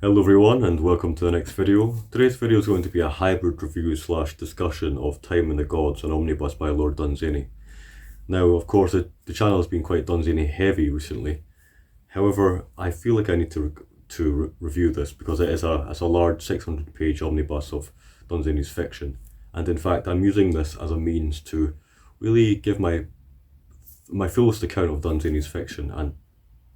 Hello everyone and welcome to the next video. Today's video is going to be a hybrid review / discussion of Time and the Gods, an omnibus by Lord Dunsany. Now of course the channel has been quite Dunsany heavy recently. However, I feel like I need to review this because it's a large 600-page omnibus of Dunsany's fiction, and in fact I'm using this as a means to really give my fullest account of Dunsany's fiction and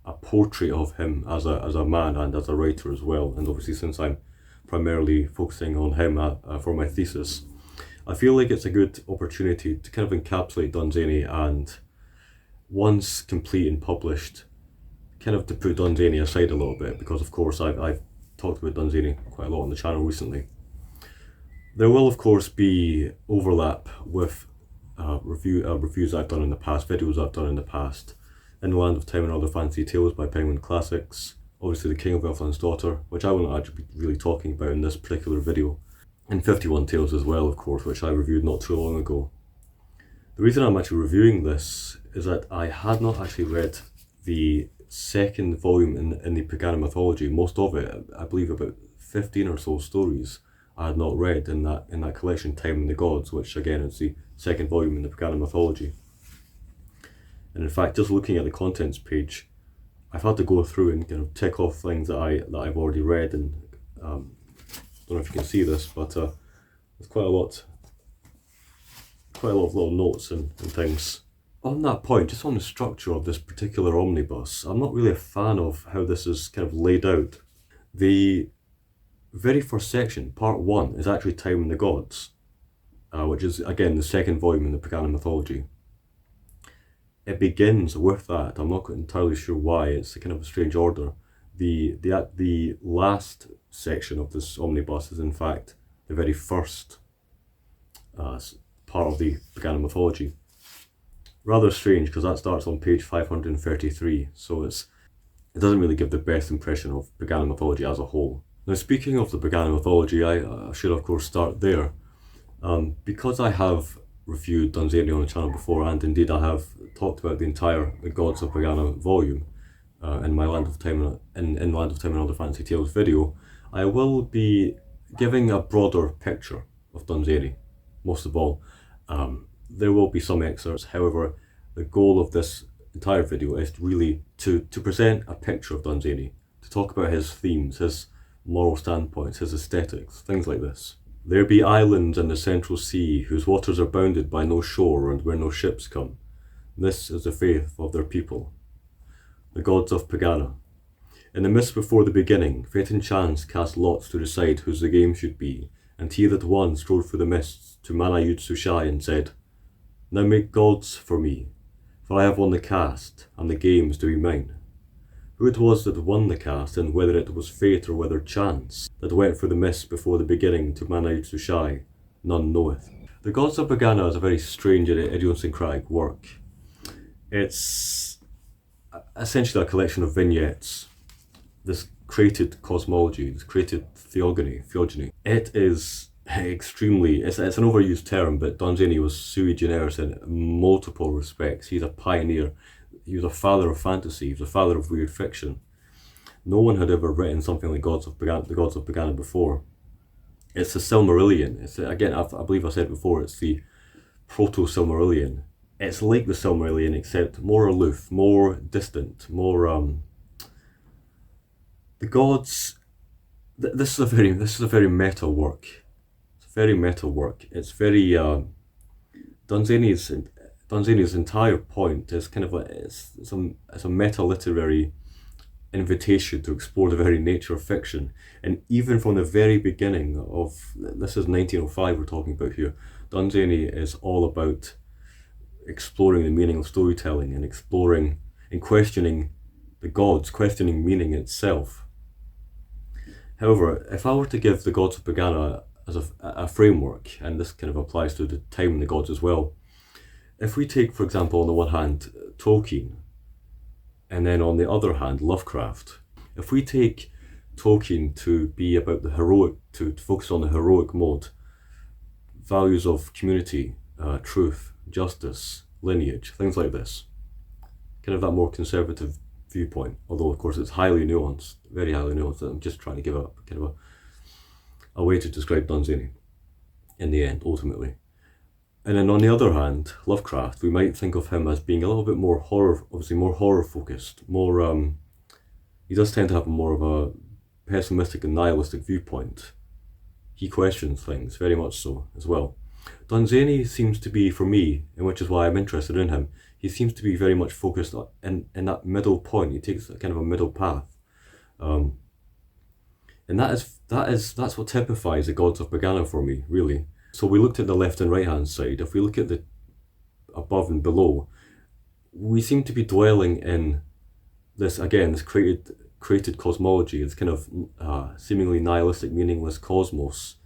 a portrait of him as a man and as a writer as well. And obviously, since I'm primarily focusing on him for my thesis, I feel like it's a good opportunity to kind of encapsulate Dunsany, and once complete and published, kind of to put Dunsany aside a little bit, because of course I've talked about Dunsany quite a lot on the channel recently. There will of course be overlap with reviews I've done in the past, videos I've done in the past. In the Land of Time and Other Fantasy Tales by Penguin Classics, obviously The King of Elfland's Daughter, which I won't actually be really talking about in this particular video, and 51 Tales as well, of course, which I reviewed not too long ago. The reason I'm actually reviewing this is that I had not actually read the second volume in the Pegāna mythology. Most of it, I believe about 15 or so stories, I had not read in that collection, Time and the Gods, which again is the second volume in the Pegāna mythology. And in fact, just looking at the contents page, I've had to go through and kind of tick off things that I've already read, and don't know if you can see this, but there's quite a lot of little notes and things. On that point, just on the structure of this particular omnibus, I'm not really a fan of how this is kind of laid out. The very first section, part 1, is actually Time and the Gods, which is again the second volume in the Pegāna mythology. It begins with that. I'm not entirely sure why. It's a kind of a strange order. The last section of this omnibus is in fact the very first part of the Pegāna mythology. Rather strange, because that starts on page 533. So it doesn't really give the best impression of Pegāna mythology as a whole. Now, speaking of the Pegāna mythology, I should of course start there, because I have reviewed Dunsany on the channel before, and indeed I have talked about the entire The Gods of Pegāna volume in my Land of Time in Land of Time and Other Fantasy Tales video. I will be giving a broader picture of Dunsany, most of all. There will be some excerpts, however, the goal of this entire video is really to present a picture of Dunsany, to talk about his themes, his moral standpoints, his aesthetics, things like this. There be islands in the central sea, whose waters are bounded by no shore, and where no ships come. This is the faith of their people. The Gods of Pegāna. In the mist before the beginning, fate and chance cast lots to decide whose the game should be, and he that won strode through the mists to Manayud Sushai and said, "Now make gods for me, for I have won the cast, and the games do be mine." Who it was that won the cast, and whether it was fate or whether chance, that went through the mist before the beginning to Manayud Sushai, none knoweth. The Gods of Pegāna is a very strange and idiosyncratic work. It's essentially a collection of vignettes, this created cosmology, this created theogony. It is extremely, it's an overused term, but Dunsany was sui generis in multiple respects. He's a pioneer. He was a father of fantasy, he was a father of weird fiction. No one had ever written something like the Gods of Pegāna before. It's the Silmarillion. Again, I believe I said before, it's the proto-Silmarillion. It's like the Silmarillion, except more aloof, more distant, more the gods. This is a very meta work. It's very meta work. It's very Dunsany's entire point is kind of it's a meta-literary invitation to explore the very nature of fiction. And even from the very beginning of, this is 1905 we're talking about here, Dunsany is all about exploring the meaning of storytelling and exploring and questioning the gods, questioning meaning itself. However, if I were to give the Gods of Pegāna as a framework, and this kind of applies to the Time and the Gods as well, if we take, for example, on the one hand, Tolkien, and then on the other hand, Lovecraft, if we take Tolkien to be about the heroic, to focus on the heroic mode, values of community, truth, justice, lineage, things like this, kind of that more conservative viewpoint, although of course it's highly nuanced, very highly nuanced. I'm just trying to give a kind of a way to describe Dunsany in the end, ultimately. And then on the other hand, Lovecraft, we might think of him as being a little bit more horror, obviously more horror focused, more, he does tend to have more of a pessimistic and nihilistic viewpoint. He questions things, very much so, as well. Dunsany seems to be, for me, and which is why I'm interested in him, he seems to be very much focused in that middle point. He takes kind of a middle path. And that's what typifies the Gods of Pegāna for me, really. So we looked at the left and right hand side. If we look at the above and below, we seem to be dwelling in this, again, this created cosmology, this kind of seemingly nihilistic, meaningless cosmos,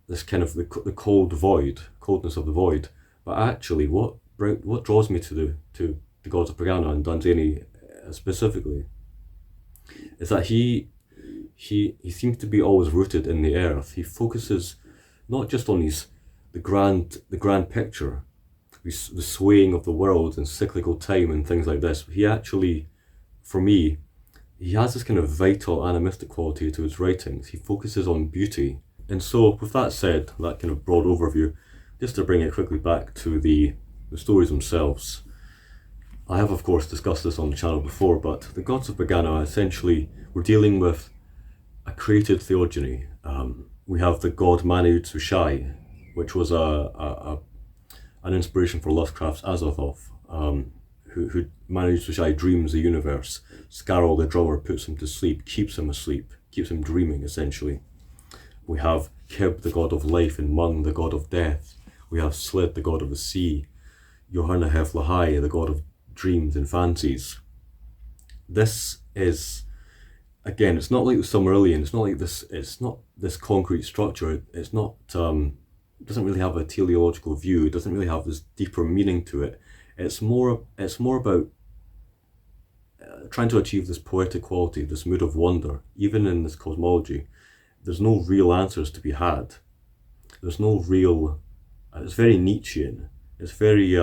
this kind of the cold void, coldness of the void. But actually, what draws me to the Gods of Pegāna and Dunsany specifically is that he seems to be always rooted in the earth. He focuses not just on the grand picture, the swaying of the world and cyclical time and things like this. He actually, for me, he has this kind of vital animistic quality to his writings. He focuses on beauty. And so, with that said, that kind of broad overview, just to bring it quickly back to the stories themselves. I have, of course, discussed this on the channel before, but the Gods of Pegāna, essentially, we're dealing with a created theogony. We have the god Mani-Utsушai, which was an inspiration for Lovecraft's Azathoth, who Mani-Utsушai dreams the universe. Scarol the drummer puts him to sleep, keeps him asleep, keeps him dreaming, essentially. We have Kib, the god of life, and Mun, the god of death. We have Slid, the god of the sea. Yoharnahef Lahai, the god of dreams and fancies. This is, again, it's not like the Silmarillion. It's not like this. It's not this concrete structure. It's not. It doesn't really have a teleological view. It doesn't really have this deeper meaning to it. It's more about trying to achieve this poetic quality, this mood of wonder, even in this cosmology. There's no real answers to be had. There's no real. It's very Nietzschean. It's very.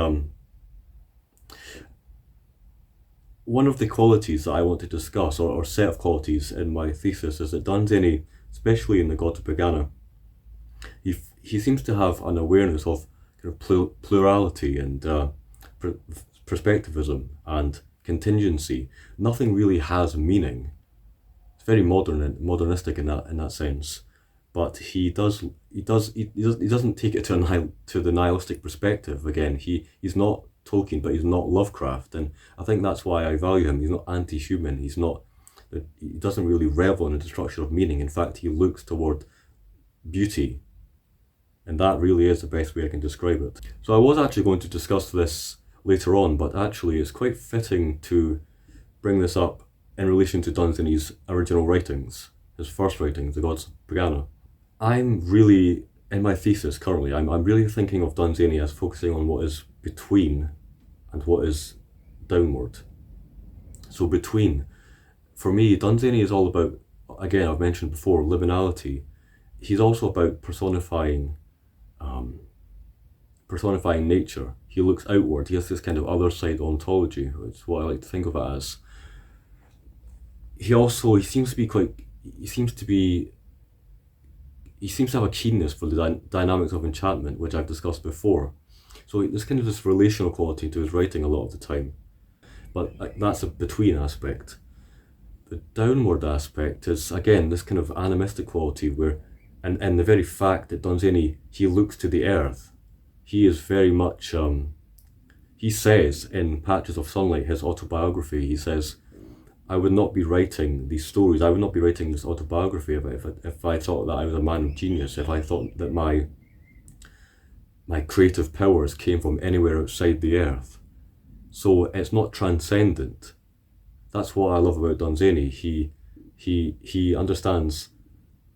One of the qualities that I want to discuss, or set of qualities in my thesis, is that Dunsany, especially in the Gods of Pegāna, he seems to have an awareness of kind of plurality and perspectivism and contingency. Nothing really has meaning. It's very modernistic in that sense, but he doesn't take it to the nihilistic perspective. Again, he's not Tolkien, but he's not Lovecraft, and I think that's why I value him. He's not anti-human. He doesn't really revel in the destruction of meaning. In fact, he looks toward beauty, and that really is the best way I can describe it. So I was actually going to discuss this later on, but actually it's quite fitting to bring this up in relation to Dunsany's original writings, his first writings, the Gods of Pegāna. I'm really, in my thesis currently, I'm really thinking of Dunsany as focusing on what is between and what is downward. So between, for me, Dunsany is all about, again, I've mentioned before, liminality. He's also about personifying nature. He looks outward. He has this kind of other side ontology, which is what I like to think of it as. He seems to have a keenness for the dynamics of enchantment, which I've discussed before. So there's kind of this relational quality to his writing a lot of the time. But that's a between aspect. The downward aspect is, again, this kind of animistic quality where, and the very fact that Dunsany, he looks to the earth. He is very much, he says in Patches of Sunlight, his autobiography, he says, I would not be writing these stories, I would not be writing this autobiography if I thought that I was a man of genius, if I thought that my creative powers came from anywhere outside the earth. So it's not transcendent. That's what I love about Dunsany. He understands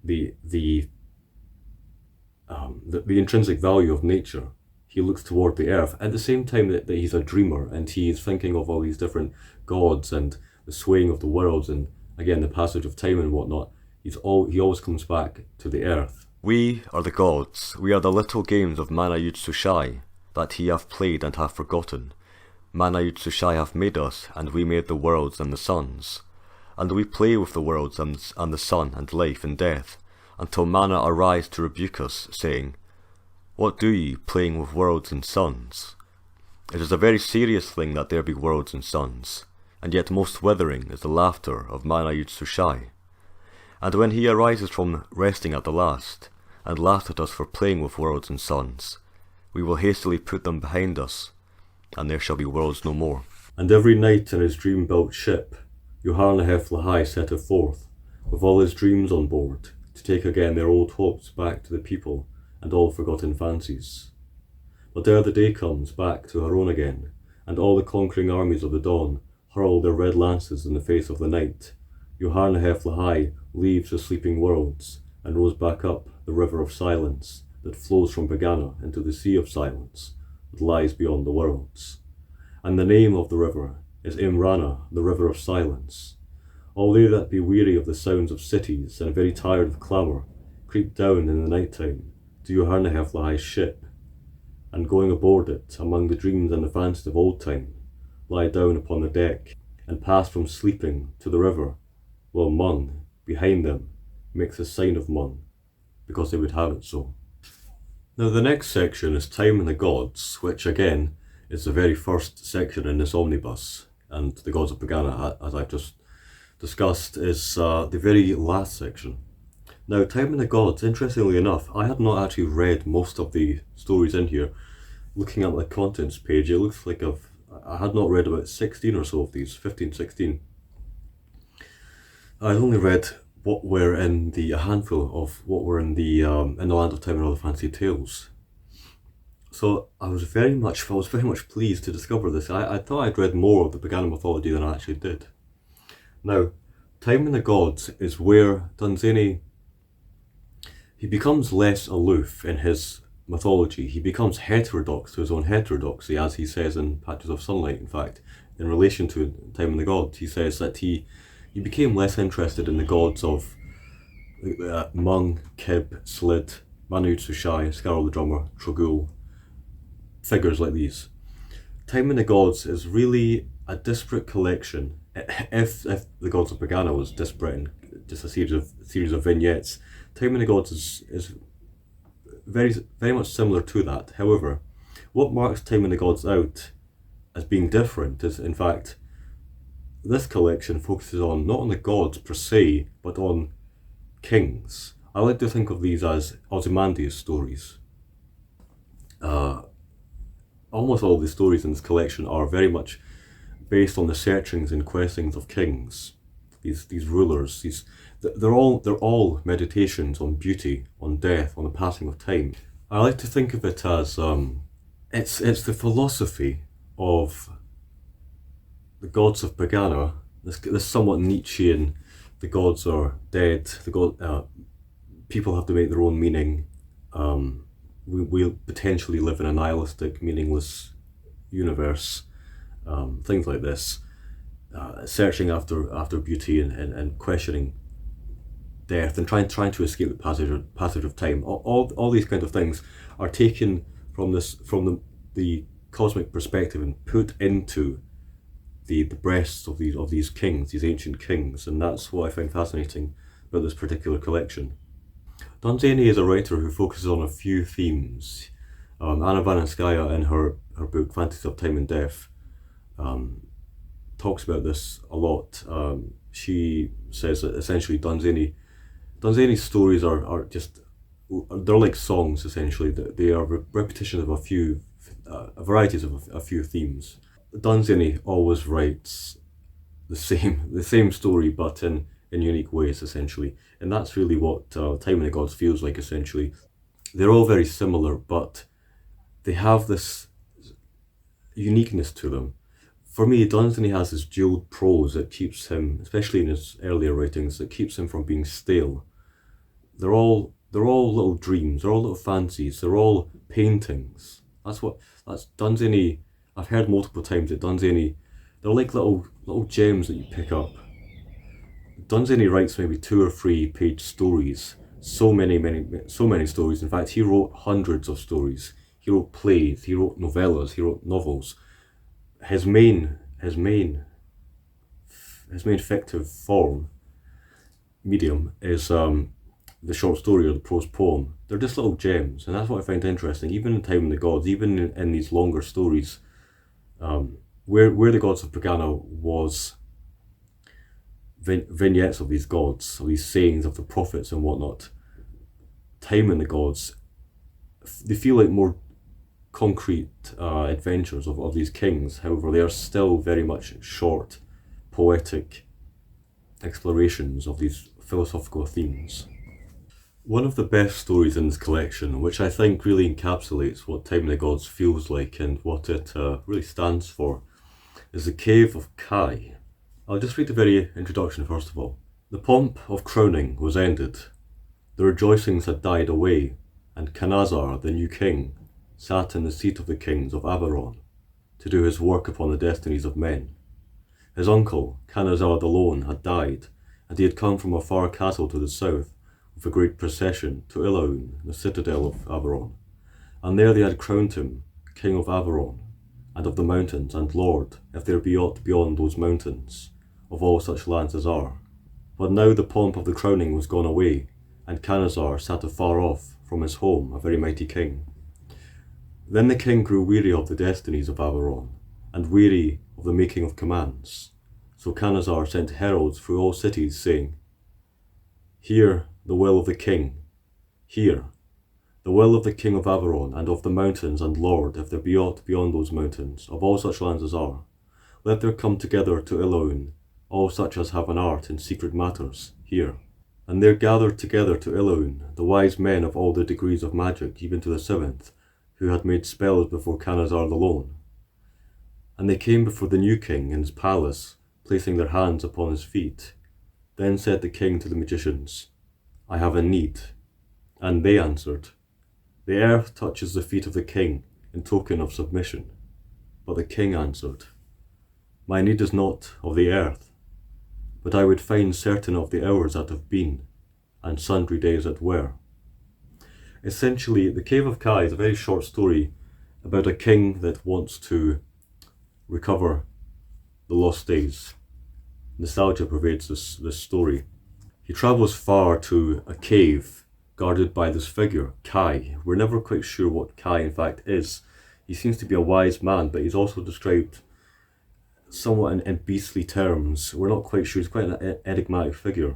the intrinsic value of nature. He looks toward the earth at the same time that he's a dreamer, and he's thinking of all these different gods and the swaying of the worlds, and again the passage of time and whatnot. He always comes back to the earth. We are the gods. We are the little games of Mani-Utsушai that he hath played and hath forgotten. Mana-Yud-Sushai hath made us, and we made the worlds and the suns. And we play with the worlds and the sun and life and death, until Mana arise to rebuke us, saying, What do ye, playing with worlds and suns? It is a very serious thing that there be worlds and suns, and yet most withering is the laughter of Mana-Yud-Sushai. And when he arises from resting at the last, and laughs at us for playing with worlds and suns, we will hastily put them behind us, and there shall be worlds no more. And every night in his dream-built ship, Yuharnahef-Lahai setteth forth, with all his dreams on board, to take again their old hopes back to the people, and all forgotten fancies. But ere the day comes back to her own again, and all the conquering armies of the dawn hurl their red lances in the face of the night, Yuharnahef-Lahai leaves the sleeping worlds, and rows back up the river of silence that flows from Pegāna into the sea of silence that lies beyond the worlds. And the name of the river is Imrana, the river of silence. All they that be weary of the sounds of cities and very tired of clamour, creep down in the night time to Yuharnahef-Lahai's ship, and going aboard it among the dreams and the fancies of old time, lie down upon the deck, and pass from sleeping to the river, while Mung, behind them, makes a sign of Mung, because they would have it so. Now the next section is Time and the Gods, which again is the very first section in this omnibus, and the Gods of Pegāna, as I've just discussed, is the very last section. Now Time and the Gods, interestingly enough, I had not actually read most of the stories in here. Looking at the contents page, it looks like I had not read about 16 or so of these, 15, 16. I'd only read what were in a handful of what were in the Land of Time and Other Fancy Tales. So I was very much pleased to discover this. I thought I'd read more of the Pegāna mythology than I actually did. Now, Time and the Gods is where Dunsany, he becomes less aloof in his mythology. He becomes heterodox to his own heterodoxy, as he says in Patches of Sunlight. In fact, in relation to Time and the Gods, he says that he became less interested in the gods of Mung, Kib, Slid, Mana-Yud-Sushai, Scarol the Drummer, Trogul, figures like these. Time and the Gods is really a disparate collection. If the Gods of Pegāna was disparate and just a series of vignettes, Time and the Gods is very, very much similar to that. However, what marks Time and the Gods out as being different is, in fact, this collection focuses on not on the gods per se, but on kings. I like to think of these as Ozymandias stories. Almost all the stories in this collection are very much based on the searchings and questings of kings. These rulers, they're all meditations on beauty, on death, on the passing of time. I like to think of it as it's the philosophy of the Gods of Pegāna, this somewhat Nietzschean, the gods are dead, people have to make their own meaning, we'll potentially live in a nihilistic, meaningless universe, things like this, searching after beauty and questioning death and trying to escape the passage of time. All these kind of things are taken from the cosmic perspective and put into the breasts of these kings, these ancient kings, and that's what I find fascinating about this particular collection. Dunsany is a writer who focuses on a few themes. Anna Vananskaya, in her book Fantasy of Time and Death, talks about this a lot. She says that essentially Dunsany's stories are just, they're like songs essentially. They are repetitions of varieties of a few themes. Dunsany always writes the same story, but in unique ways essentially, and that's really what Time and the Gods feels like essentially. They're all very similar, but they have this uniqueness to them. For me, Dunsany has this jeweled prose that keeps him, especially in his earlier writings, that keeps him from being stale. They're all little dreams, they're all little fancies, they're all paintings. That's Dunsany. I've heard multiple times that Dunsany, they're like little gems that you pick up. Dunsany writes maybe 2 or 3 page stories, so many stories. In fact, he wrote hundreds of stories. He wrote plays, he wrote novellas, he wrote novels. his main fictive form medium is the short story or the prose poem. They're just little gems, and that's what I find interesting. Even in Time of the Gods, even in these longer stories, where the Gods of Pegāna was vignettes of these gods, of these sayings of the prophets and whatnot. Time in the Gods, they feel like more concrete adventures of these kings. However, they are still very much short, poetic explorations of these philosophical themes. One of the best stories in this collection, which I think really encapsulates what Time in the Gods feels like and what it really stands for, is the Cave of Kai. I'll just read the very introduction first of all. The pomp of crowning was ended. The rejoicings had died away, and Canazar, the new king, sat in the seat of the kings of Averon to do his work upon the destinies of men. His uncle, Canazar the Lone, had died, and he had come from a far castle to the south with a great procession to Ilaun, the citadel of Averon, and there they had crowned him king of Averon, and of the mountains, and lord, if there be aught beyond those mountains, of all such lands as are. But now the pomp of the crowning was gone away, and Canazar sat afar off from his home, a very mighty king. Then the king grew weary of the destinies of Averon, and weary of the making of commands. So Canazar sent heralds through all cities, saying, Hear the will of the king, hear the will of the king of Averon, and of the mountains, and lord, if there be aught beyond those mountains, of all such lands as are. Let there come together to Ilaun all such as have an art in secret matters, hear. And there gathered together to Ilaun the wise men of all the degrees of magic, even to the seventh, who had made spells before Canazar the Lone. And they came before the new king in his palace, placing their hands upon his feet. Then said the king to the magicians, I have a need. And they answered, The earth touches the feet of the king in token of submission. But the king answered, My need is not of the earth, but I would find certain of the hours that have been, and sundry days that were. Essentially, The Cave of Kai is a very short story about a king that wants to recover the lost days. Nostalgia pervades this story. He travels far to a cave guarded by this figure, Kai. We're never quite sure what Kai in fact is. He seems to be a wise man, but he's also described somewhat in beastly terms. We're not quite sure. He's quite an enigmatic figure.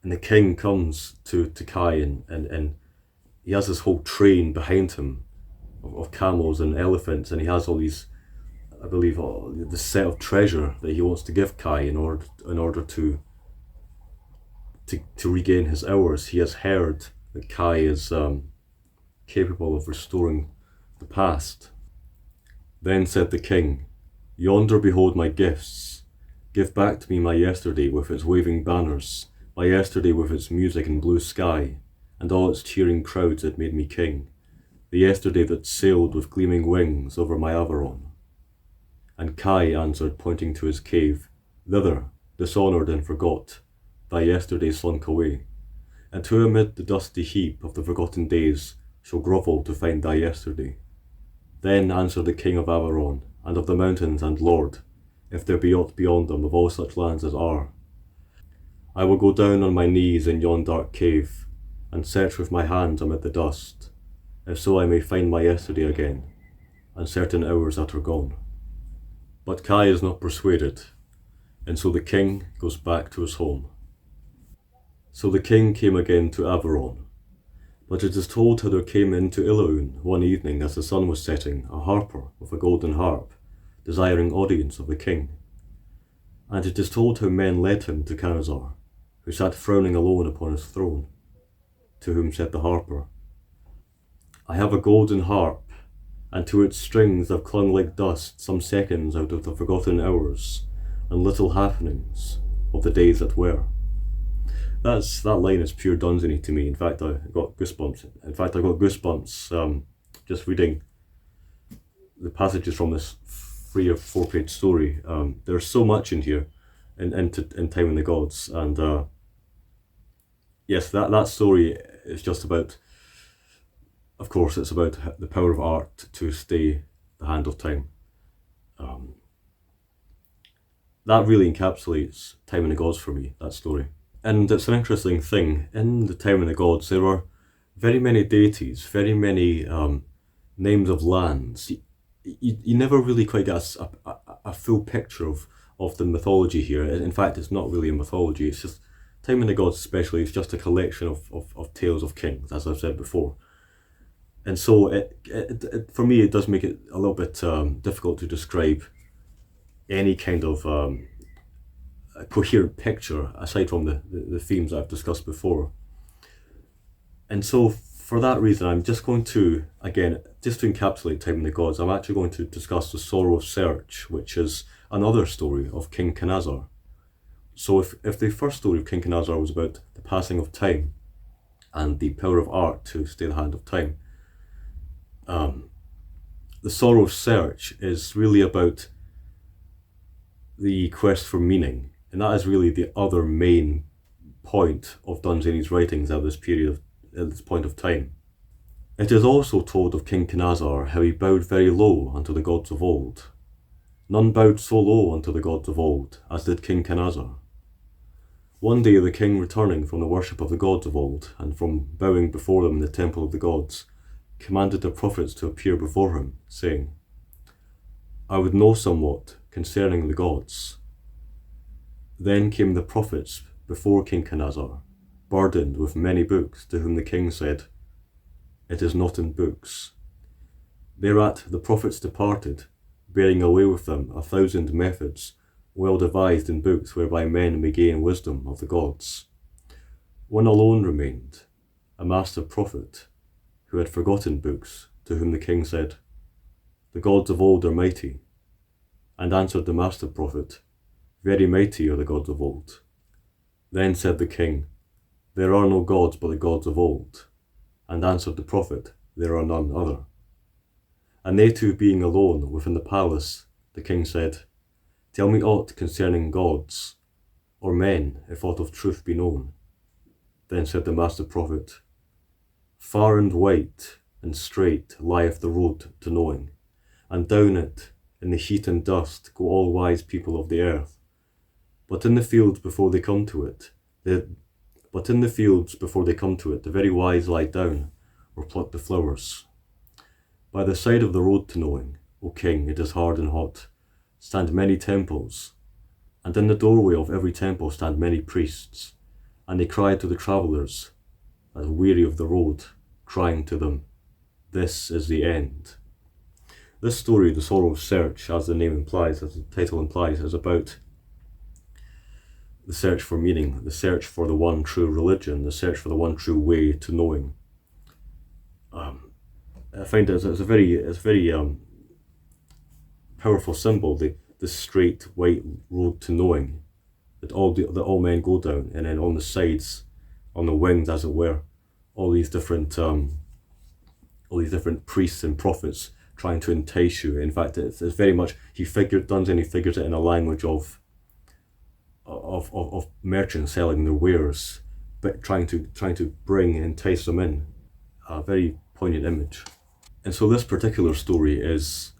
And the king comes to Kai and he has this whole train behind him of camels and elephants, and he has all these, I believe, the set of treasure that he wants to give Kai in order to regain his hours. He has heard that Kai is capable of restoring the past. Then said the king, Yonder behold my gifts. Give back to me my yesterday with its waving banners, my yesterday with its music and blue sky, and all its cheering crowds that made me king, the yesterday that sailed with gleaming wings over my Averon. And Kai answered, pointing to his cave, Thither, dishonoured and forgot, thy yesterday slunk away, and who amid the dusty heap of the forgotten days shall grovel to find thy yesterday? Then answered the king of Averon, and of the mountains, and lord, if there be aught beyond them of all such lands as are. I will go down on my knees in yon dark cave, and search with my hands amid the dust, if so I may find my yesterday again, and certain hours that are gone. But Kai is not persuaded, and so the king goes back to his home. So the king came again to Averon, but it is told how there came into Ilaun one evening as the sun was setting a harper with a golden harp, desiring audience of the king. And it is told how men led him to Canazar, who sat frowning alone upon his throne, to whom said the harper, I have a golden harp, and to its strings have clung like dust some seconds out of the forgotten hours and little happenings of the days that were. That line is pure Dunsany to me. In fact, I got goosebumps. Just reading the passages from this 3 or 4 page story. There's so much in here, in Time in the Gods, and yes, that story is just about. Of course, it's about the power of art to stay the hand of time. That really encapsulates Time in the Gods for me, that story. And it's an interesting thing. In the Time in the Gods, there are very many deities, very many names of lands. You never really quite get a full picture of the mythology here. In fact, it's not really a mythology. It's just Time in the Gods, especially, is just a collection of tales of kings, as I've said before. And so, for me, it does make it a little bit difficult to describe any kind of a coherent picture aside from the themes I've discussed before. And so for that reason, I'm just going to, again, just to encapsulate Time in the Gods, I'm actually going to discuss the Sorrow of Search, which is another story of King Canazar. So if the first story of King Canazar was about the passing of time and the power of art to stay the hand of time, the Sorrow of Search is really about the quest for meaning, and that is really the other main point of Dunsany's writings at this point of time. It is also told of King Canazar how he bowed very low unto the gods of old. None bowed so low unto the gods of old as did King Canazar. One day the king, returning from the worship of the gods of old, and from bowing before them in the temple of the gods, commanded the prophets to appear before him, saying, I would know somewhat concerning the gods. Then came the prophets before King Canazar, burdened with many books, to whom the king said, It is not in books. Thereat the prophets departed, bearing away with them 1,000 methods, well devised in books whereby men may gain wisdom of the gods. One alone remained, a master prophet, who had forgotten books, to whom the king said, The gods of old are mighty. And answered the master prophet, Very mighty are the gods of old. Then said the king, There are no gods but the gods of old. And answered the prophet, There are none other. And they two being alone within the palace, the king said, Tell me aught concerning gods, or men, if aught of truth be known. Then said the master prophet, Far and white and straight lieth the road to knowing, and down it, in the heat and dust, go all wise people of the earth. But in the fields before they come to it, the very wise lie down, or pluck the flowers. By the side of the road to knowing, O king, it is hard and hot, stand many temples, and in the doorway of every temple stand many priests, and they cry to the travellers, as weary of the road, crying to them, This is the end. This story, The Sorrow of Search, as the name implies, as the title implies, is about the search for meaning, the search for the one true religion, the search for the one true way to knowing. I find it's a very powerful symbol, the straight white road to knowing that all men go down, and then on the sides, on the wings as it were, all these different priests and prophets trying to entice you. In fact, it's very much, Dunsany figures it in a language of merchants selling their wares, but trying to entice them in. A very poignant image. And so this particular story is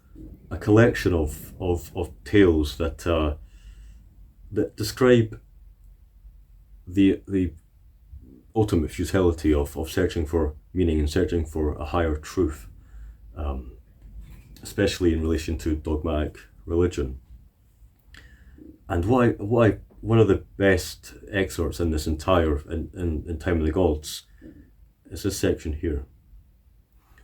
a collection of tales that describe the ultimate futility of searching for meaning and searching for a higher truth, especially in relation to dogmatic religion. And one of the best excerpts in this entire in Time of the Gods is this section here.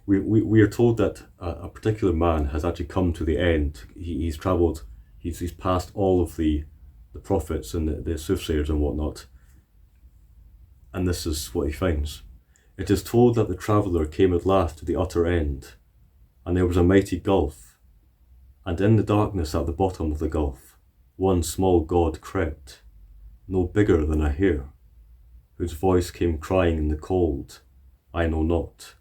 We are told that a particular man has actually come to the end. He's travelled, he's passed all of the prophets and the soothsayers and whatnot, and this is what he finds. It is told that the traveller came at last to the utter end, and there was a mighty gulf, and in the darkness at the bottom of the gulf, one small god crept, no bigger than a hair, whose voice came crying in the cold, I know not.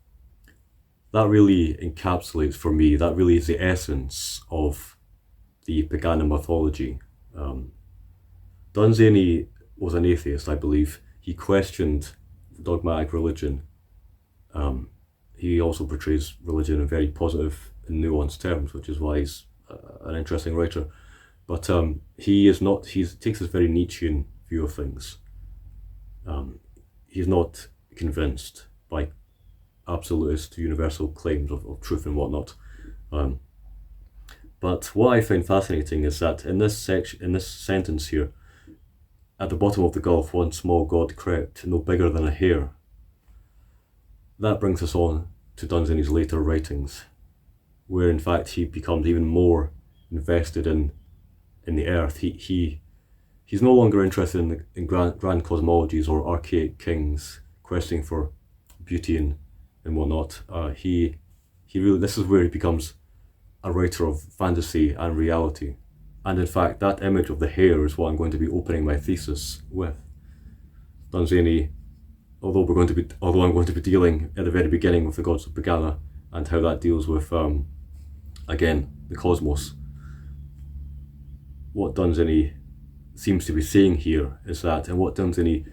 That really encapsulates for me, that really is the essence of the Pegāna mythology. Dunsany was an atheist, I believe. He questioned dogmatic religion. He also portrays religion in very positive and nuanced terms, which is why he's an interesting writer. But he takes this very Nietzschean view of things. He's not convinced by absolutist universal claims of truth and whatnot. But what I find fascinating is that in this sentence here, at the bottom of the gulf, one small god crept, no bigger than a hair. That brings us on to Dunsany's later writings, where in fact he becomes even more invested in the earth. He's no longer interested in grand cosmologies or archaic kings questing for beauty and whatnot. This is where he becomes a writer of fantasy and reality. And in fact, that image of the hare is what I'm going to be opening my thesis with. Dunsany, although I'm going to be dealing at the very beginning with the Gods of Pegāna and how that deals with, again, the cosmos. What Dunsany seems to be saying here is that, and what Dunsany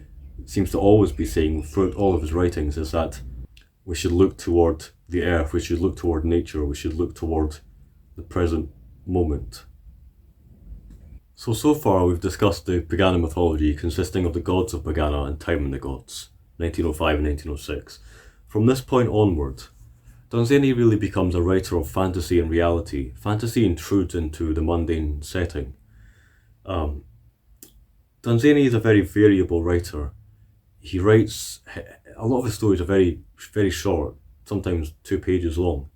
seems to always be saying throughout all of his writings, is that we should look toward the earth, we should look toward nature, we should look toward the present moment. So far we've discussed the Pegāna mythology consisting of the Gods of Pegāna and Time and the Gods, 1905 and 1906. From this point onward, Dunsany really becomes a writer of fantasy and reality. Fantasy intrudes into the mundane setting. Dunsany is a very variable writer. He writes, a lot of his stories are very, very short, sometimes 2 pages long.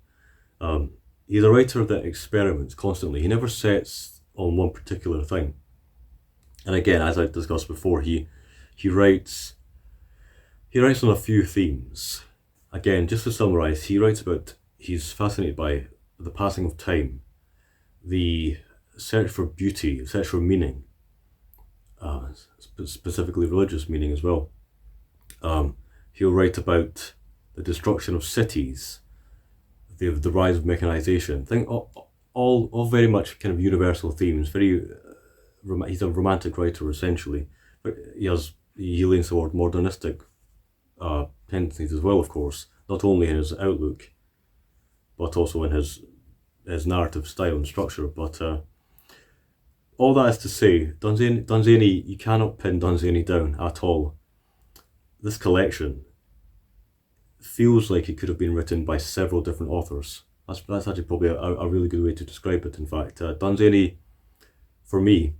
He's a writer that experiments constantly. He never sets on one particular thing. And again, as I discussed before, he writes on a few themes. Again, just to summarise, he's fascinated by the passing of time, the search for beauty, the search for meaning, specifically religious meaning as well. He'll write about the destruction of cities, the rise of mechanization, all very much kind of universal themes. He's a romantic writer essentially, but he leans toward modernistic tendencies as well, of course, not only in his outlook, but also in his narrative style and structure. But all that is to say, Dunsany, you cannot pin Dunsany down at all. This collection feels like it could have been written by several different authors. That's actually probably a really good way to describe it, in fact. Dunsany, for me,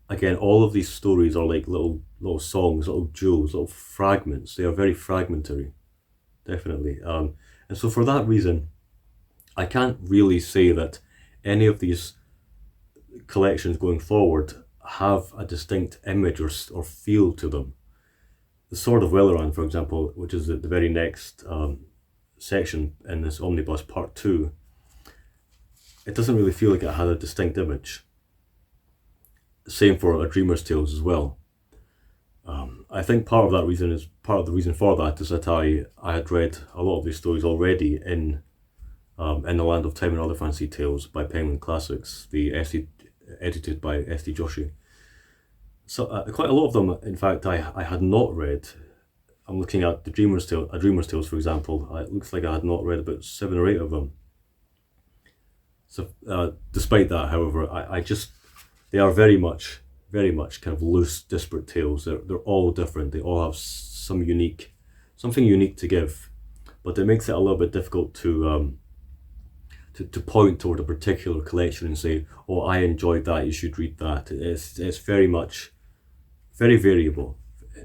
again, all of these stories are like little songs, little jewels, little fragments. They are very fragmentary, definitely. And so for that reason, I can't really say that any of these collections going forward have a distinct image or feel to them. The Sword of Welleran, for example, which is the very next section in this Omnibus Part 2, it doesn't really feel like it had a distinct image. Same for A Dreamer's Tales as well. I think part of the reason for that is that I had read a lot of these stories already in the Land of Time and Other Fantasy Tales by Penguin Classics, edited by S.D. Joshi. So quite a lot of them, in fact, I had not read. I'm looking at A Dreamer's Tales, for example. It looks like I had not read about 7 or 8 of them. So despite that, however, they are very much kind of loose, disparate tales. They're all different. They all have something unique to give, but it makes it a little bit difficult to point toward a particular collection and say, "Oh, I enjoyed that. You should read that." It's very variable,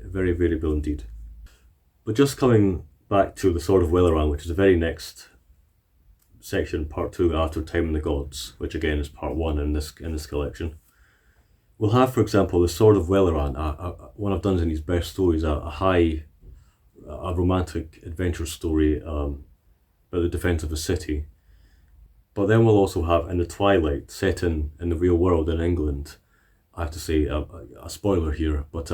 very variable indeed. But just coming back to the Sword of Welleran, which is the very next section, Part 2, after Time and the Gods, which again is Part 1 in this collection. We'll have, for example, the Sword of Welleran, one of Dunsany's best stories, a romantic adventure story about the defence of a city. But then we'll also have In the Twilight, set in the real world in England. I have to say, a spoiler here, but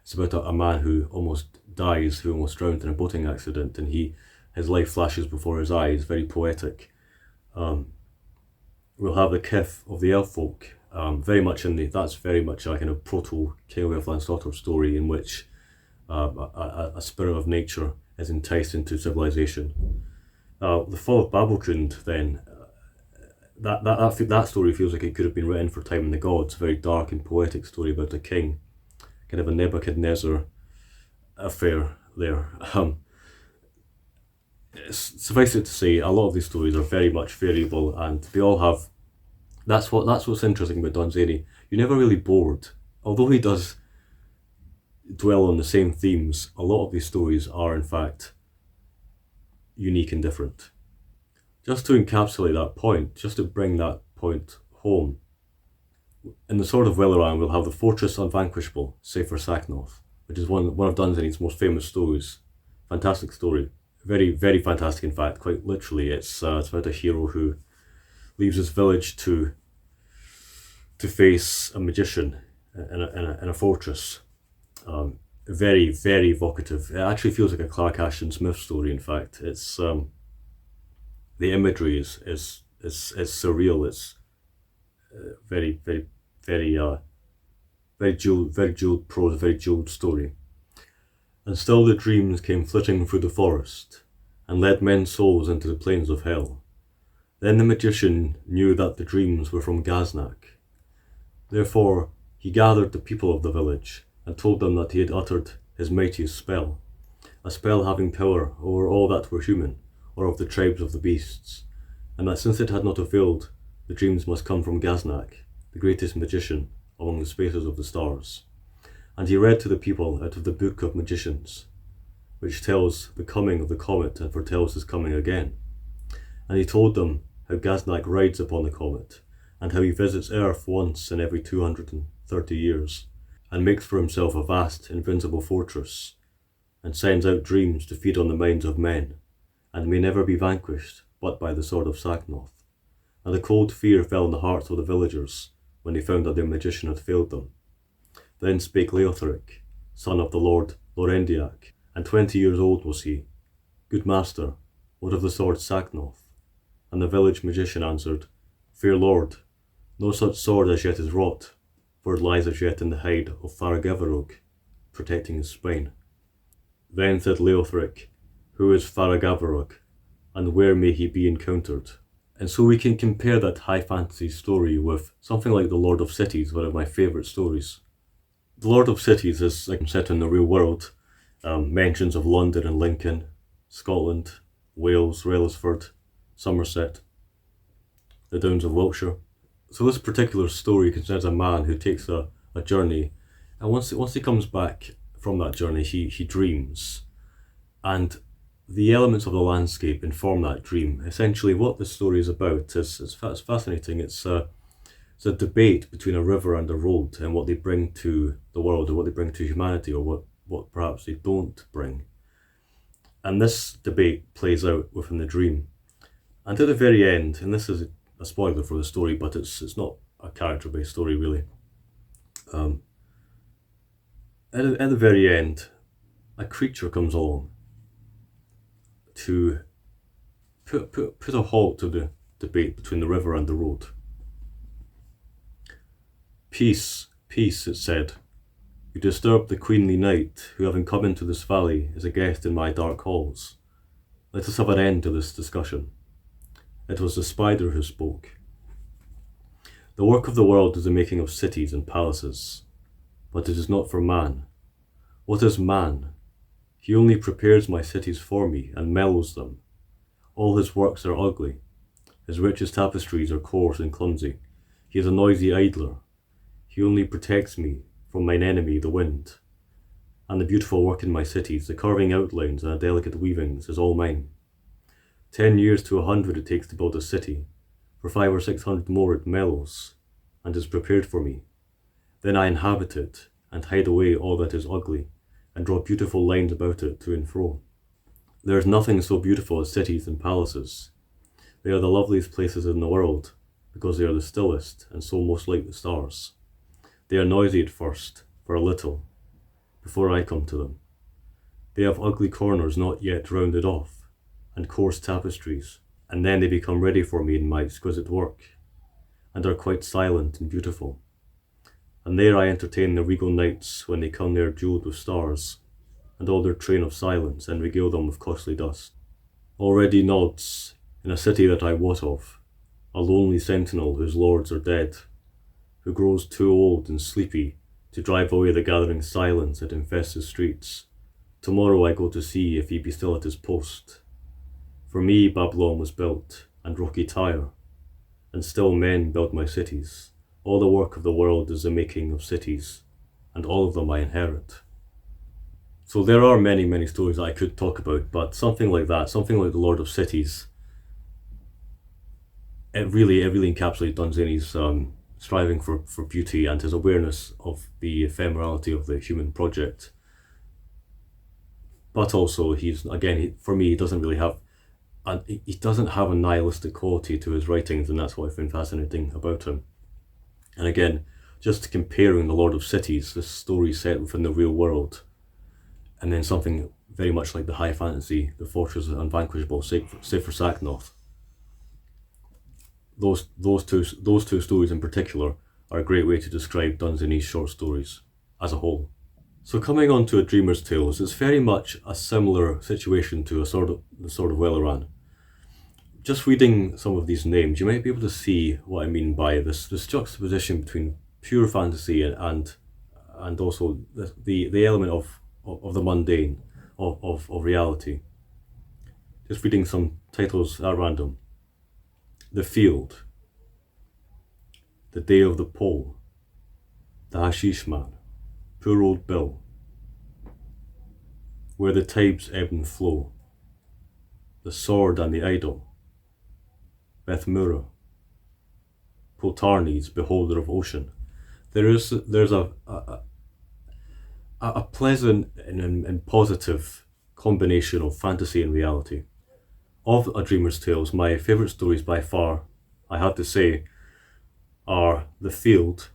it's about a man who almost dies, who almost drowned in a boating accident, and his life flashes before his eyes, very poetic. We'll have the Kith of the Elf Folk, that's very much a kind of proto King of Elfland's Daughter story in which a spirit of nature is enticed into civilization. The Fall of Babelkund then that story feels like it could have been written for Time in the Gods. A very dark and poetic story about a king, kind of a Nebuchadnezzar affair there. Suffice it to say, a lot of these stories are very much variable, and they all have. That's what's interesting about Dunsany. You're never really bored, although he does dwell on the same themes. A lot of these stories are in fact unique and different. Just to encapsulate that point, just to bring that point home, in the Sword of Welleran we'll have the Fortress Unvanquishable, save for Saknoth, which is one of Dunsany's most famous stories. Fantastic story. Very, very fantastic in fact, quite literally. It's about a hero who leaves his village to face a magician in a fortress. Very, very evocative. It actually feels like a Clark Ashton Smith story in fact. It's the imagery is surreal. It's very, very, very jeweled prose, very jeweled story. And still the dreams came flitting through the forest, and led men's souls into the plains of hell. Then the magician knew that the dreams were from Gaznak. Therefore he gathered the people of the village, and told them that he had uttered his mightiest spell, a spell having power over all that were human, or of the tribes of the beasts, and that since it had not availed, the dreams must come from Gaznak, the greatest magician among the spaces of the stars. And he read to the people out of the Book of Magicians, which tells the coming of the comet and foretells his coming again. And he told them how Gaznak rides upon the comet, and how he visits Earth once in every 230 years, and makes for himself a vast, invincible fortress, and sends out dreams to feed on the minds of men, and may never be vanquished but by the sword of Saknoth. And a cold fear fell in the hearts of the villagers when they found that their magician had failed them. Then spake Leothric, son of the Lord Lorendiak, and 20 years old was he. Good master, what of the sword Saknoth? And the village magician answered, Fair lord, no such sword as yet is wrought, for it lies as yet in the hide of Faragavarog, protecting his spine. Then said Leothric, Who is Faragavarog, and where may he be encountered? And so we can compare that high fantasy story with something like The Lord of Cities, one of my favourite stories. The Lord of Cities is set in the real world. Mentions of London and Lincoln, Scotland, Wales, Railsford, Somerset, the Downs of Wiltshire. So this particular story concerns a man who takes a journey, and once he comes back from that journey, he dreams, and the elements of the landscape inform that dream. Essentially, what the story is about is fascinating. It's a debate between a river and a road, and what they bring to the world, or what they bring to humanity, or what perhaps they don't bring. And this debate plays out within the dream. And at the very end, and this is a spoiler for the story, but it's not a character-based story really. At the very end, a creature comes along to put a halt to the debate between the river and the road. Peace, peace, it said. You disturb the queenly knight, who having come into this valley is a guest in my dark halls. Let us have an end to this discussion. It was the spider who spoke. The work of the world is the making of cities and palaces, but it is not for man. What is man? He only prepares my cities for me and mellows them. All his works are ugly. His richest tapestries are coarse and clumsy. He is a noisy idler. He only protects me from mine enemy, the wind. And the beautiful work in my cities, the carving outlines and the delicate weavings, is all mine. 10 years to 100 it takes to build a city. For 500 or 600 more it mellows, and is prepared for me. Then I inhabit it, and hide away all that is ugly, and draw beautiful lines about it to and fro. There is nothing so beautiful as cities and palaces. They are the loveliest places in the world, because they are the stillest, and so most like the stars. They are noisy at first, for a little, before I come to them. They have ugly corners not yet rounded off, and coarse tapestries, and then they become ready for me in my exquisite work, and are quite silent and beautiful. And there I entertain the regal knights when they come there jewelled with stars, and all their train of silence, and regale them with costly dust. Already nods, in a city that I wot of, a lonely sentinel whose lords are dead, who grows too old and sleepy to drive away the gathering silence that infests his streets. Tomorrow I go to see if he be still at his post. For me Babylon was built, and rocky Tyre, and still men build my cities. All the work of the world is the making of cities, and all of them I inherit. So there are many, many stories that I could talk about, but something like that, something like the Lord of Cities, it really encapsulates Dunsany's striving for beauty and his awareness of the ephemerality of the human project. But also, for me, he doesn't have a nihilistic quality to his writings, and that's what I find fascinating about him. And again, just comparing the Lord of Cities, this story set within the real world, and then something very much like the high fantasy, The Fortress of Unvanquishable, Sefer Saknoth. Those two stories in particular are a great way to describe Dunsany's short stories as a whole. So coming on to A Dreamer's Tales, it's very much a similar situation to the Sword of Welleran. Just reading some of these names, you might be able to see what I mean by this juxtaposition between pure fantasy and also the element of the mundane, of reality. Just reading some titles at random. The Field, The Day of the Pole, The Hashish Man, Poor Old Bill, Where the Tides Ebb and Flow, The Sword and the Idol, Bethmura, Poltarnes, Beholder of Ocean. There's a pleasant and positive combination of fantasy and reality. Of A Dreamer's Tales, my favourite stories by far, I have to say, are The Field,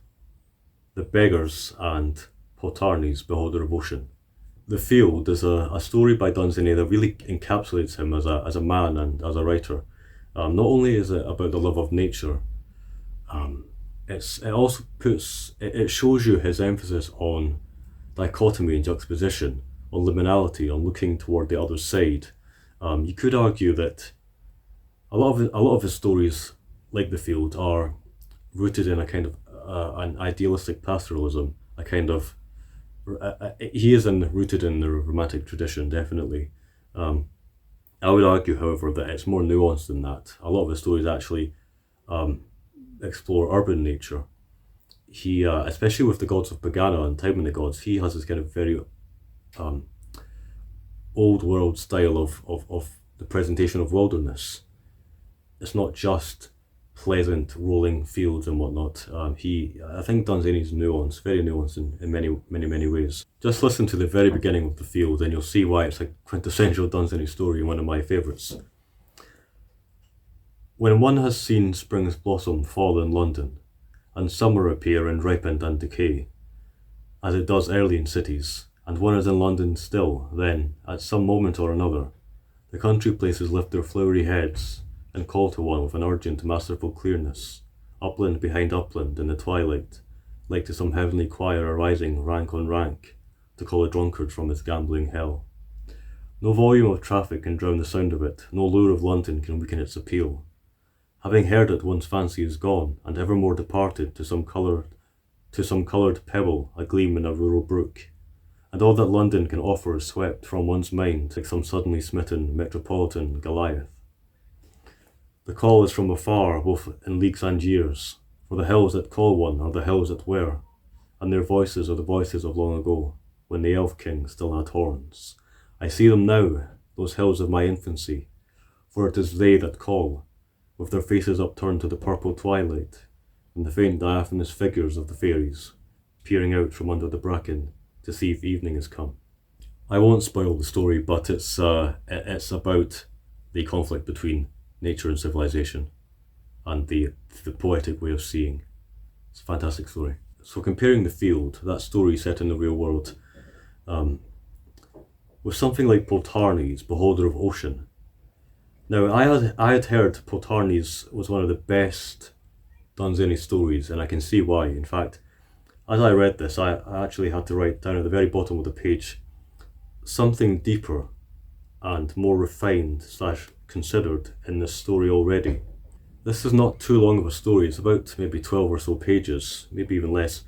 The Beggars, and Poltarnes, Beholder of Ocean. The Field is a story by Dunsany that really encapsulates him as a man and as a writer. Not only is it about the love of nature, it shows you his emphasis on dichotomy and juxtaposition, on liminality, on looking toward the other side. You could argue that a lot of his stories, like The Field, are rooted in a kind of an idealistic pastoralism. He is rooted in the romantic tradition, definitely. I would argue, however, that it's more nuanced than that. A lot of his stories actually explore urban nature. He, especially with the Gods of Pegāna and Time in the Gods, he has this kind of very old world style of the presentation of wilderness. It's not just pleasant rolling fields and whatnot. I think Dunsany's very nuanced in many ways. Just listen to the very beginning of The Field and you'll see why it's a quintessential Dunsany story and one of my favourites. When one has seen spring's blossom fall in London, and summer appear and ripen and decay, as it does early in cities, and one is in London still, then, at some moment or another, the country places lift their flowery heads and call to one with an urgent, masterful clearness, upland behind upland in the twilight, like to some heavenly choir arising rank on rank, to call a drunkard from his gambling hell. No volume of traffic can drown the sound of it, no lure of London can weaken its appeal. Having heard it, one's fancy is gone, and evermore departed to some coloured pebble, a gleam in a rural brook, and all that London can offer is swept from one's mind like some suddenly smitten metropolitan Goliath. The call is from afar, both in leagues and years, for the hills that call one are the hills that were, and their voices are the voices of long ago, when the Elf King still had horns. I see them now, those hills of my infancy, for it is they that call, with their faces upturned to the purple twilight, and the faint diaphanous figures of the fairies, peering out from under the bracken to see if evening has come. I won't spoil the story, but it's about the conflict between nature and civilization, and the poetic way of seeing. It's a fantastic story. So comparing The Field, that story set in the real world, with something like Poltarnes, Beholder of Ocean. Now, I had heard Poltarnes was one of the best Dunsany stories, and I can see why. In fact, as I read this, I actually had to write down at the very bottom of the page something deeper and more refined / considered in this story already. This is not too long of a story. It's about maybe 12 or so pages, maybe even less.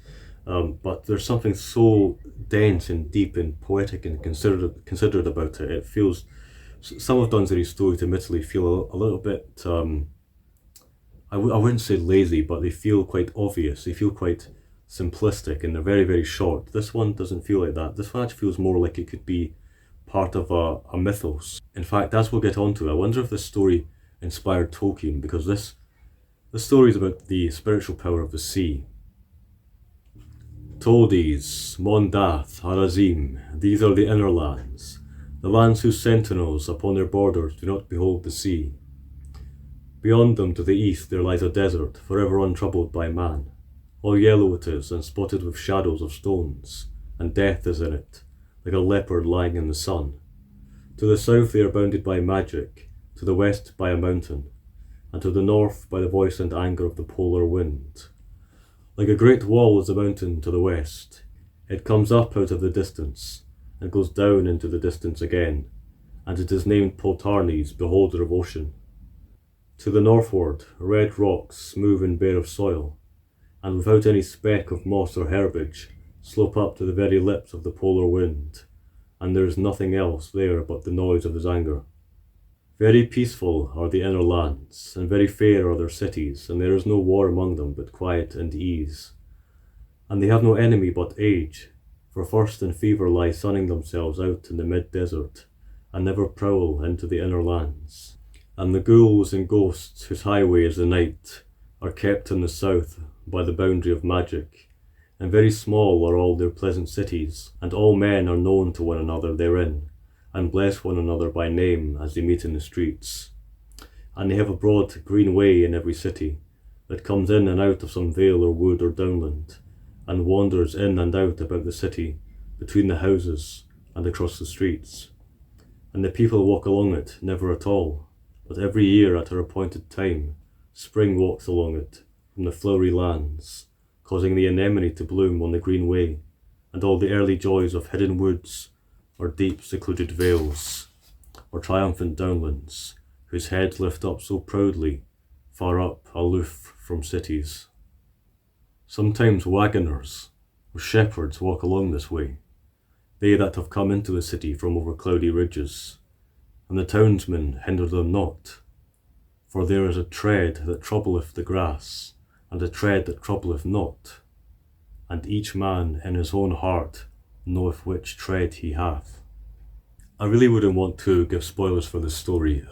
But there's something so dense and deep and poetic and considered about it. It feels, some of Dunsany's stories admittedly feel a little bit, I wouldn't say lazy, but they feel quite obvious. They feel quite simplistic, and they're very, very short. This one doesn't feel like that. This one actually feels more like it could be part of a mythos. In fact, as we'll get onto, I wonder if this story inspired Tolkien, because this story is about the spiritual power of the sea. Toldies, Mondath, Harazim, these are the inner lands, the lands whose sentinels upon their borders do not behold the sea. Beyond them to the east there lies a desert, forever untroubled by man. All yellow it is, and spotted with shadows of stones, and death is in it, like a leopard lying in the sun. To the south they are bounded by magic, to the west by a mountain, and to the north by the voice and anger of the polar wind. Like a great wall is the mountain to the west. It comes up out of the distance, and goes down into the distance again, and it is named Poltarnes, beholder of ocean. To the northward, red rocks, smooth and bare of soil, and without any speck of moss or herbage, slope up to the very lips of the polar wind, and there is nothing else there but the noise of his anger. Very peaceful are the inner lands, and very fair are their cities, and there is no war among them but quiet and ease. And they have no enemy but age, for thirst and fever lie sunning themselves out in the mid-desert, and never prowl into the inner lands. And the ghouls and ghosts whose highway is the night are kept in the south by the boundary of magic, and very small are all their pleasant cities, and all men are known to one another therein, and bless one another by name as they meet in the streets. And they have a broad green way in every city, that comes in and out of some vale or wood or downland, and wanders in and out about the city, between the houses and across the streets. And the people walk along it never at all, but every year at her appointed time, spring walks along it from the flowery lands, causing the anemone to bloom on the green way, and all the early joys of hidden woods, or deep secluded vales, or triumphant downlands, whose heads lift up so proudly, far up, aloof from cities. Sometimes waggoners, or shepherds walk along this way, they that have come into the city from over cloudy ridges, and the townsmen hinder them not, for there is a tread that troubleth the grass, and a tread that troubleth not, and each man in his own heart knoweth which tread he hath. I really wouldn't want to give spoilers for this story.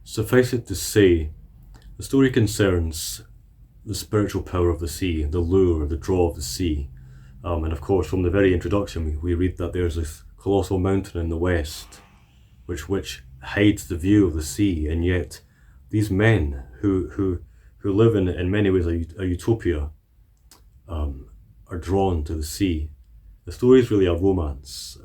Suffice it to say, the story concerns the spiritual power of the sea, the lure, the draw of the sea. And of course, from the very introduction, we read that there's this colossal mountain in the west, which hides the view of the sea, and yet these men who live in many ways a utopia are drawn to the sea. The story is really a romance.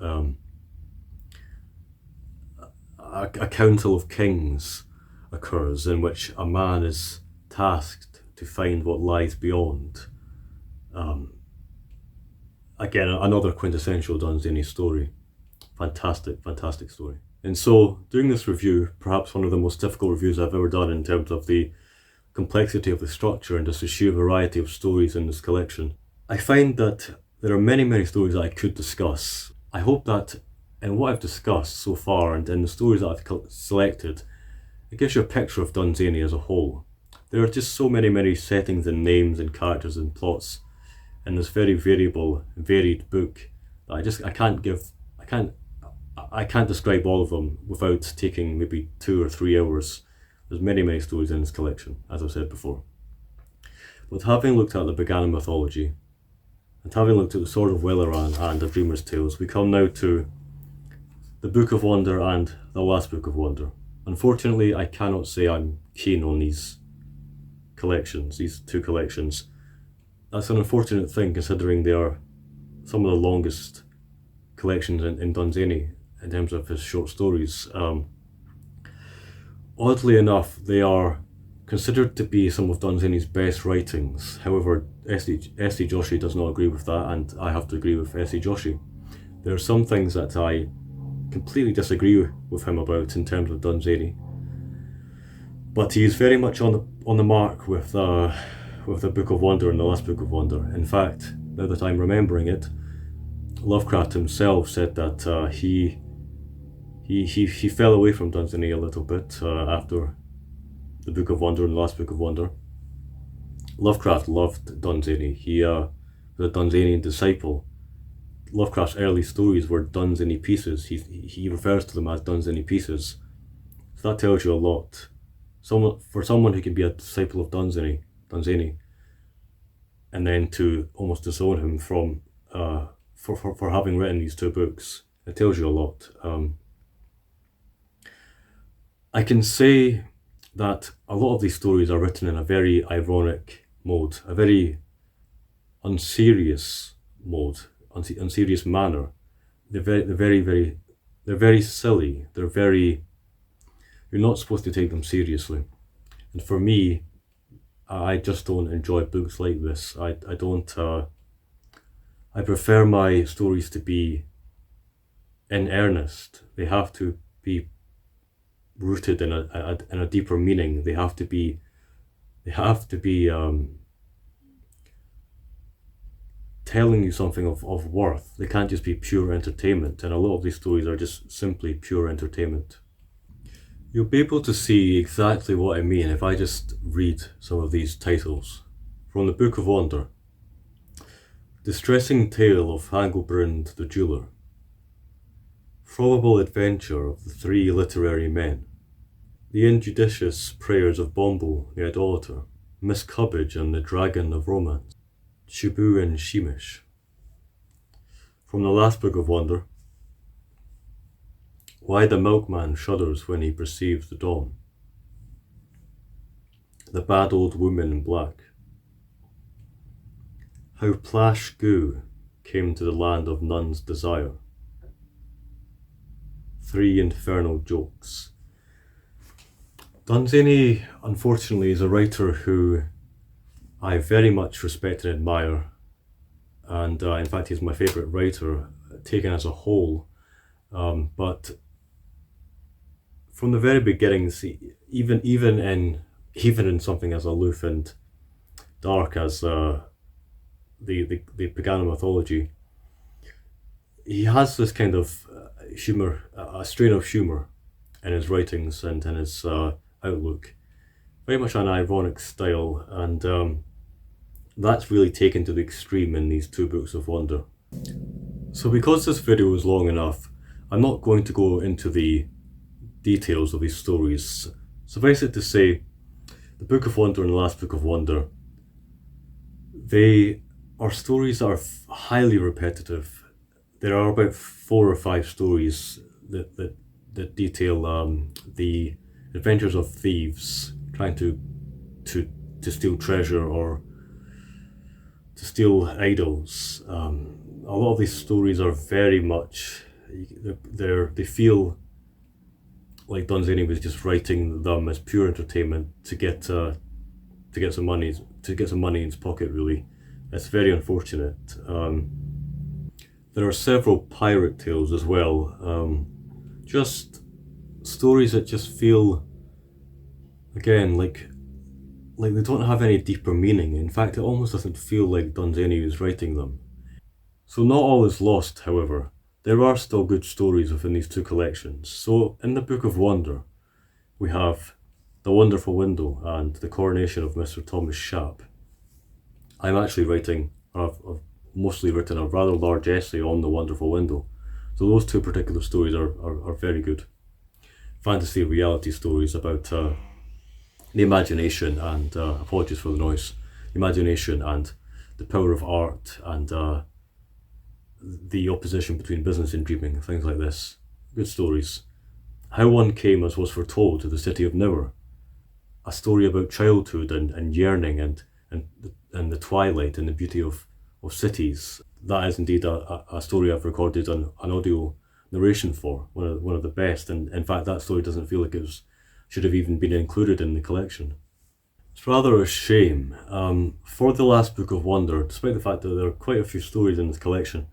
A council of kings occurs in which a man is tasked to find what lies beyond. Again, another quintessential Dunsany story. Fantastic, fantastic story. And so, doing this review, perhaps one of the most difficult reviews I've ever done in terms of the complexity of the structure and just the sheer variety of stories in this collection, I find that there are many, many stories that I could discuss. I hope that in what I've discussed so far and in the stories that I've selected, it gives you a picture of Dunsany as a whole. There are just so many settings and names and characters and plots in this very varied book that I can't describe all of them without taking maybe 2 or 3 hours. There's many stories in this collection, as I've said before. But having looked at the Pegāna mythology, and having looked at the Sword of Welleran and A Dreamer's Tales, we come now to the Book of Wonder and the Last Book of Wonder. Unfortunately, I cannot say I'm keen on these two collections. That's an unfortunate thing, considering they are some of the longest collections in Dunsany in terms of his short stories. Oddly enough, they are considered to be some of Dunsany's best writings. However, S.C. Joshi does not agree with that, and I have to agree with S.C. Joshi. There are some things that I completely disagree with him about in terms of Dunsany. But he's very much on the mark with the Book of Wonder and the Last Book of Wonder. In fact, now that I'm remembering it, Lovecraft himself said that he fell away from Dunsany a little bit after the Book of Wonder and the Last Book of Wonder. Lovecraft loved Dunsany. He was a Dunsanian disciple. Lovecraft's early stories were Dunsany pieces. He refers to them as Dunsany pieces. So that tells you a lot. For someone who can be a disciple of Dunsany, and then to almost disown him from for having written these two books, it tells you a lot. I can say that a lot of these stories are written in a very ironic mode, a very unserious mode, unserious manner. They're very silly. You're not supposed to take them seriously. And for me, I just don't enjoy books like this. I don't. I prefer my stories to be in earnest. They have to be rooted in a deeper meaning. They have to be telling you something of worth. They can't just be pure entertainment. And a lot of these stories are just simply pure entertainment. You'll be able to see exactly what I mean if I just read some of these titles. From the Book of Wonder. Distressing Tale of Hagilbrand the Jeweller. Probable Adventure of the Three Literary Men. The Injudicious Prayers of Bombo the Idolater. Miss Cubbage and the Dragon of Romance. Shubu and Sheemish. From the Last Book of Wonder. Why the Milkman Shudders When He Perceives the Dawn. The Bad Old Woman in Black. How Plash Goo Came to the Land of None's Desire. Three Infernal Jokes. Dunsany, unfortunately, is a writer who I very much respect and admire, and in fact he's my favourite writer, taken as a whole. But from the very beginning, even in something as aloof and dark as the Pegāna mythology, he has this kind of humour, a strain of humour in his writings and in his outlook. Very much an ironic style, and that's really taken to the extreme in these two books of wonder. So because this video is long enough, I'm not going to go into the details of these stories. Suffice it to say, the Book of Wonder and the Last Book of Wonder, they are stories that are highly repetitive. There are about 4 or 5 stories that detail the adventures of thieves trying to steal treasure or to steal idols. A lot of these stories are very much, they feel like Dunsany was just writing them as pure entertainment to get some money in his pocket. Really, it's very unfortunate. There are several pirate tales as well. Just stories that just feel, again, like they don't have any deeper meaning. In fact, it almost doesn't feel like Dunsany was writing them. So not all is lost, however. There are still good stories within these two collections. So in the Book of Wonder, we have The Wonderful Window and The Coronation of Mr. Thomas Shapp. I'm actually I've mostly written a rather large essay on The Wonderful Window. So those two particular stories are very good. Fantasy reality stories about the imagination and, apologies for the noise, imagination and the power of art and the opposition between business and dreaming, things like this. Good stories. How One Came as Was Foretold to the City of Never. A story about childhood and yearning and the twilight and the beauty of cities. That is indeed a story I've recorded an audio narration for, one of the best, and in fact that story doesn't feel like should have even been included in the collection. It's rather a shame. For the Last Book of Wonder, despite the fact that there are quite a few stories in this collection,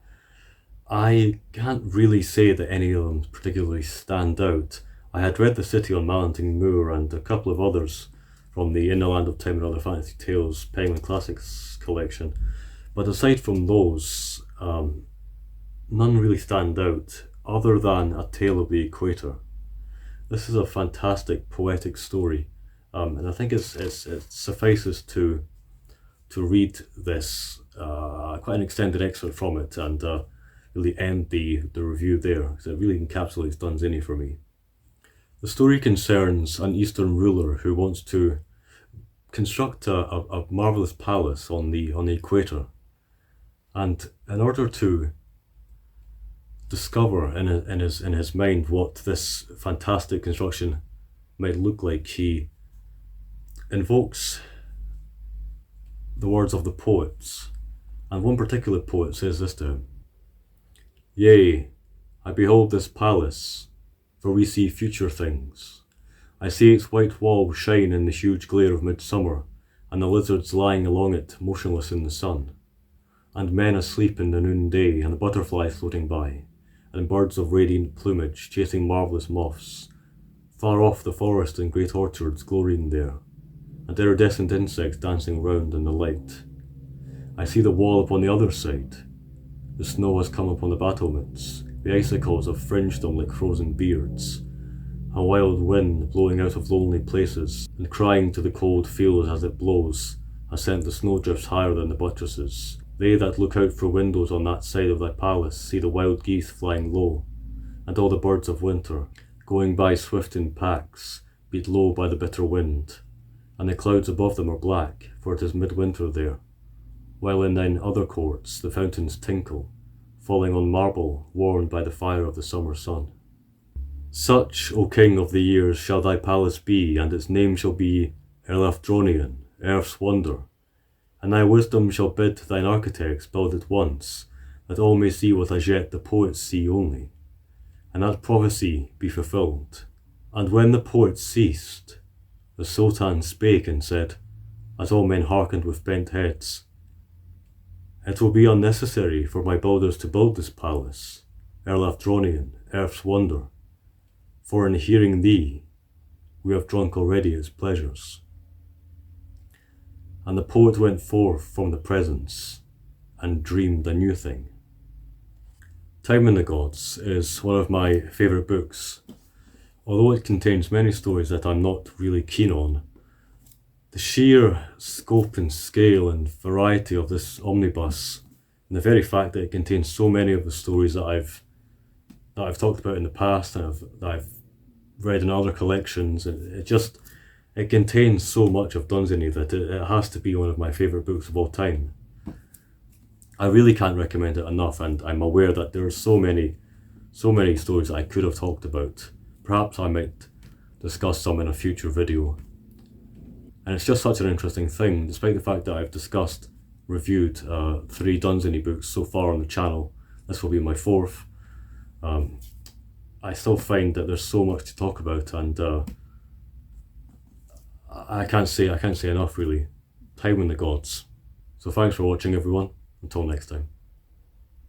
I can't really say that any of them particularly stand out. I had read The City on Mallenting Moor and a couple of others from the In the Land of Time and Other Fantasy Tales Penguin Classics collection, but aside from those, none really stand out other than A Tale of the Equator. This is a fantastic poetic story, and I think it suffices to read this, quite an extended excerpt from it, and really end the review there, because it really encapsulates Dunsany for me. The story concerns an Eastern ruler who wants to construct a marvellous palace on the equator, and in order to discover in his mind what this fantastic construction might look like, he invokes the words of the poets, and one particular poet says this to him: "Yea, I behold this palace, for we see future things. I see its white walls shine in the huge glare of midsummer, and the lizards lying along it motionless in the sun, and men asleep in the noonday, and butterflies floating by, and birds of radiant plumage chasing marvellous moths, far off the forest and great orchards glorying there, and iridescent insects dancing round in the light. I see the wall upon the other side. The snow has come upon the battlements, the icicles have fringed them like frozen beards, a wild wind blowing out of lonely places, and crying to the cold fields as it blows, has sent the snowdrifts higher than the buttresses. They that look out for windows on that side of thy palace see the wild geese flying low, and all the birds of winter, going by swift in packs, beat low by the bitter wind, and the clouds above them are black, for it is midwinter there, while in thine other courts the fountains tinkle, falling on marble warmed by the fire of the summer sun. Such, O King of the years, shall thy palace be, and its name shall be Erlathdronion, Earth's wonder, and thy wisdom shall bid thine architects build it once, that all may see what as yet the poets see only, and that prophecy be fulfilled. And when the poets ceased, the Sultan spake and said, as all men hearkened with bent heads, It will be unnecessary for my builders to build this palace, Erlathdronion, Earth's wonder, for in hearing thee, we have drunk already its pleasures. And the poet went forth from the presence, and dreamed a new thing." Time and the Gods is one of my favourite books. Although it contains many stories that I'm not really keen on, the sheer scope and scale and variety of this omnibus, and the very fact that it contains so many of the stories that I've talked about in the past and that I've read in other collections, it contains so much of Dunsany that it has to be one of my favourite books of all time. I really can't recommend it enough, and I'm aware that there are so many stories that I could have talked about. Perhaps I might discuss some in a future video. And it's just such an interesting thing, despite the fact that I've reviewed 3 Dunsany books so far on the channel. This will be my 4th. I still find that there's so much to talk about, and I can't say enough really. Time and the Gods. So thanks for watching, everyone. Until next time.